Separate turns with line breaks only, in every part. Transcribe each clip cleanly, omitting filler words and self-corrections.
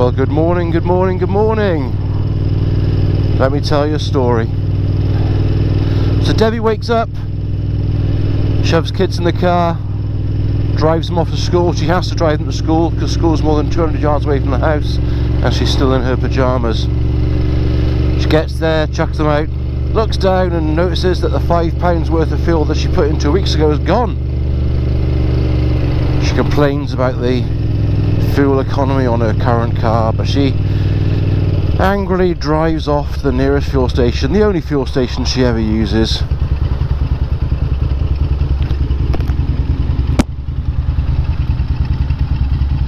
Well, good morning, good morning, good morning. Let me tell you a story. So Debbie wakes up, shoves kids in the car, drives them off to school. She has to drive them to school because school's more than 200 yards away from the house, and she's still in her pyjamas. She gets there, chucks them out, looks down and notices that the £5 worth of fuel that she put in 2 weeks ago is gone. She complains about the fuel economy on her current car, but she angrily drives off to the nearest fuel station, the only fuel station she ever uses.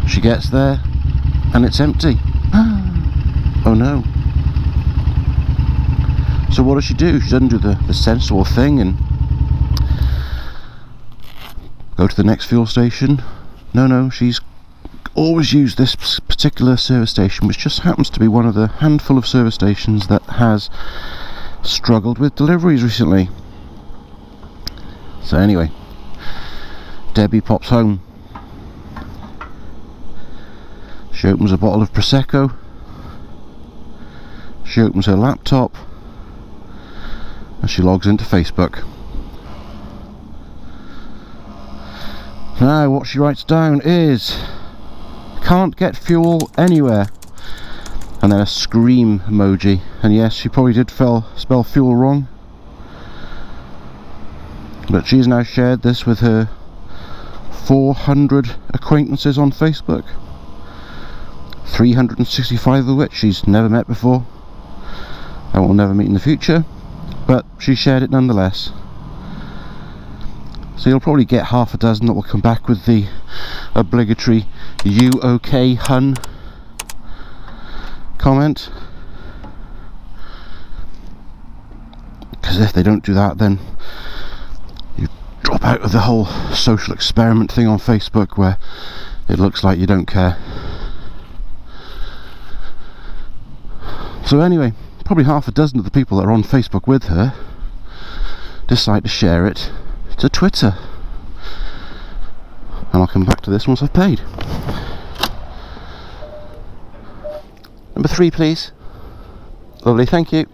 She gets there and it's empty. Oh no. So what does she do? She doesn't do the sensible thing and go to the next fuel station. No, she's always used this particular service station, which just happens to be one of the handful of service stations that has struggled with deliveries recently. So anyway, Debbie pops home. She opens a bottle of Prosecco. She opens her laptop and she logs into Facebook. Now what she writes down is "can't get fuel anywhere," and then a scream emoji. And yes, she probably did spell fuel wrong, but she's now shared this with her 400 acquaintances on Facebook, 365 of which she's never met before and will never meet in the future, but she shared it nonetheless. So you'll probably get half a dozen that will come back with the obligatory "you okay, hun" comment, because if they don't do that, then you drop out of the whole social experiment thing on Facebook where it looks like you don't care. So anyway, probably half a dozen of the people that are on Facebook with her decide to share it to Twitter, and I'll come back to this once I've paid. Number 3, please. Lovely, thank you.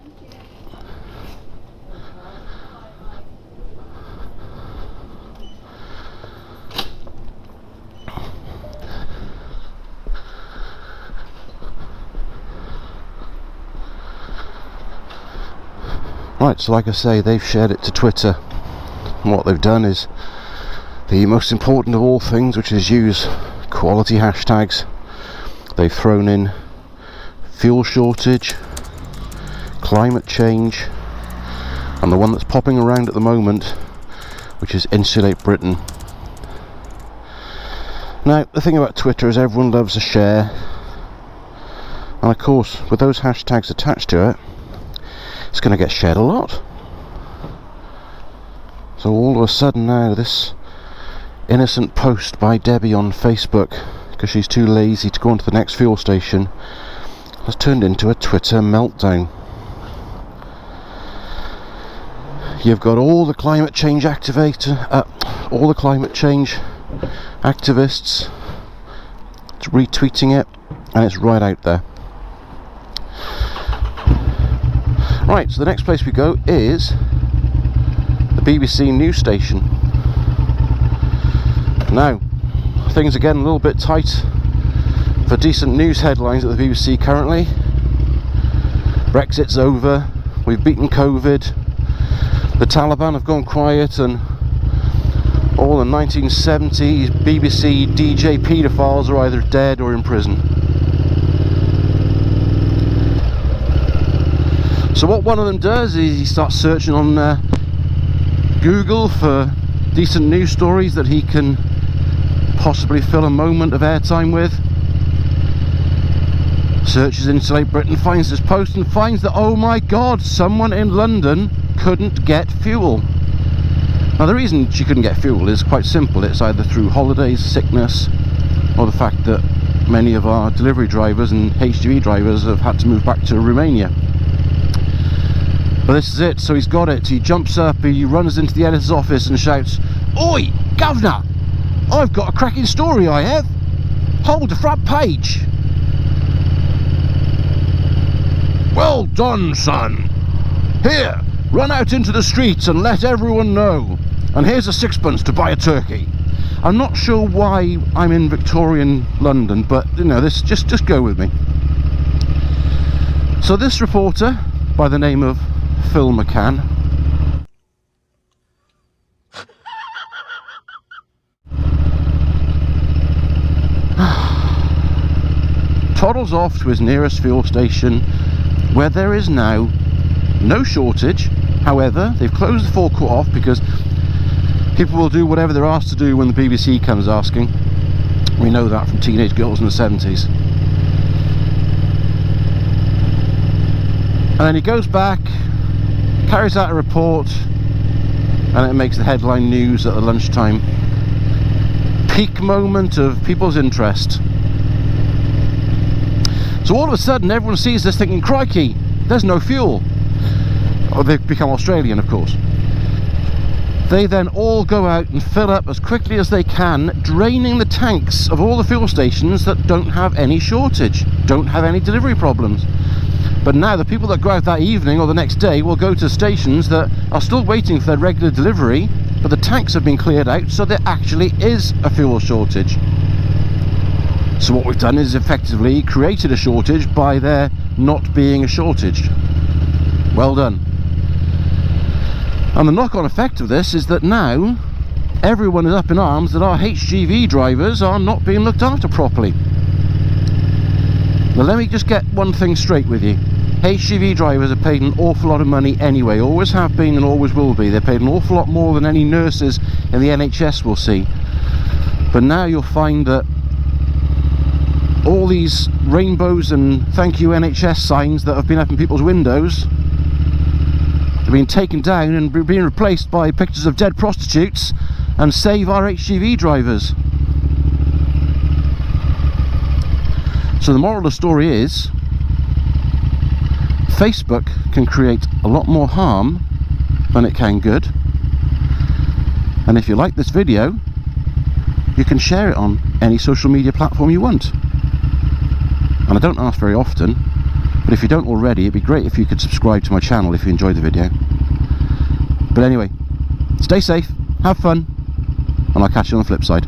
Right, so like I say, they've shared it to Twitter. And what they've done is the most important of all things, which is use quality hashtags. They've thrown in fuel shortage, climate change, and the one that's popping around at the moment, which is Insulate Britain. Now, the thing about Twitter is everyone loves a share, and of course with those hashtags attached to it, it's going to get shared a lot. So all of a sudden now, this innocent post by Debbie on Facebook, because she's too lazy to go on to the next fuel station, has turned into a Twitter meltdown. You've got all the climate change activists retweeting it, and it's right out there. Right, so the next place we go is the BBC news station. Now, things are getting a little bit tight for decent news headlines at the BBC currently. Brexit's over, we've beaten COVID, the Taliban have gone quiet, and all the 1970s BBC DJ paedophiles are either dead or in prison. So what one of them does is he starts searching on Google for decent news stories that he can possibly fill a moment of airtime with. Searches Insulate Britain, finds this post and finds that, oh my god, someone in London couldn't get fuel. Now the reason she couldn't get fuel is quite simple. It's either through holidays, sickness, or the fact that many of our delivery drivers and HGV drivers have had to move back to Romania. But this is it, so he's got it. He jumps up, he runs into the editor's office and shouts, "Oi, governor, I've got a cracking story, I have. Hold the front page." Well done, son. Here, run out into the streets and let everyone know. And here's a sixpence to buy a turkey. I'm not sure why I'm in Victorian London, but you know, this just go with me. So this reporter, by the name of Phil McCann, toddles off to his nearest fuel station, where there is now no shortage. However, they've closed the forecourt off because people will do whatever they're asked to do when the BBC comes asking. We know that from teenage girls in the 70s. And then he goes back, carries out a report, and it makes the headline news at the lunchtime. Peak moment of people's interest. So all of a sudden everyone sees this thinking, crikey, there's no fuel. Or they've become Australian, of course. They then all go out and fill up as quickly as they can, draining the tanks of all the fuel stations that don't have any shortage, don't have any delivery problems. But now the people that go out that evening or the next day will go to stations that are still waiting for their regular delivery, but the tanks have been cleared out, so there actually is a fuel shortage. So what we've done is effectively created a shortage by there not being a shortage. Well done. And the knock-on effect of this is that now everyone is up in arms that our HGV drivers are not being looked after properly. Now let me just get one thing straight with you. HGV drivers are paid an awful lot of money anyway, always have been and always will be. They're paid an awful lot more than any nurses in the NHS will see. But now you'll find that all these rainbows and thank you NHS signs that have been up in people's windows have been taken down and being replaced by pictures of dead prostitutes and save our HGV drivers. So the moral of the story is Facebook can create a lot more harm than it can good, and if you like this video you can share it on any social media platform you want. And I don't ask very often, but if you don't already, it'd be great if you could subscribe to my channel if you enjoyed the video. But anyway, stay safe, have fun, and I'll catch you on the flip side.